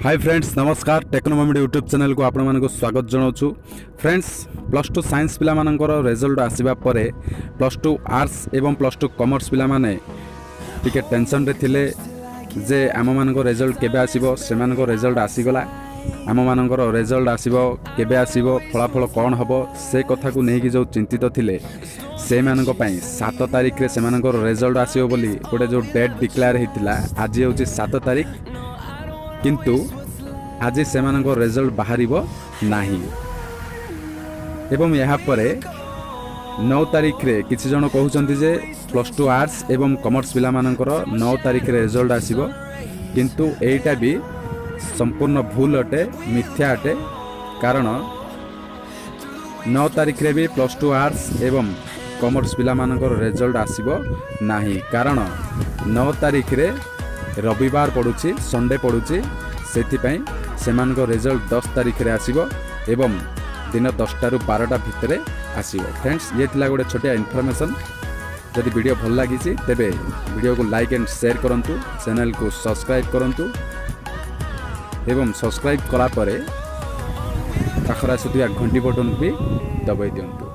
Hi friends नमस्कार टेक्नोमोमेंट YouTube channel को आपण मानको स्वागत जनाऊँ। फ्रेंड्स प्लस टू साइंस पिला मानकर रिजल्ट आसीबा परे प्लस टू आर्ट्स एवं प्लस टू कॉमर्स पिला माने टिके टेंशन रे थिले जे आम मानकर रिजल्ट केबे आसीबो से मानकर रिजल्ट आसीगला आम मानकर रिजल्ट आसीबो केबे आसीबो फलाफल कौन हबो से कथा को नेकी जो चिंतित थिले से मानक पई 7 तारिख रे से मानकर रिजल्ट आसीबो बोली गोटे जो डेट डिक्लेयर हेतिला आज होची 7 तारिख किंतु आज से रिजल्ट बाहर नहीं एवं यहाँ पर 9 तारिख रे किसी जन कहते जे प्लस टू आर्ट्स एवं कॉमर्स पिला मानकर 9 तारिख रे रिजल्ट आसीबो किंतु एटा भी संपूर्ण भूल अटे मिथ्या अटे कारण 9 तारिख रे भी प्लस टू आर्ट्स एवं कॉमर्स पिला मानकर रिजल्ट आसीबो नहीं कारण 9 तारिख रे रविवार पड़ुची संडे पड़ुची से रिजल्ट 10 तारिख रे आसीबो एवं दिन 10टा रु 12टा भितर आसीबो। फ्रेंड्स ये थिला गोटे छोटिया इन्फॉर्मेशन जदि वीडियो भल लागी तेबे वीडियो को लाइक एंड शेयर करंतु चैनल को सब्सक्राइब करंतु एवं सब्सक्राइब कला परे पाखरा सुतिया घंटी बटन भी दबाई दियंतु।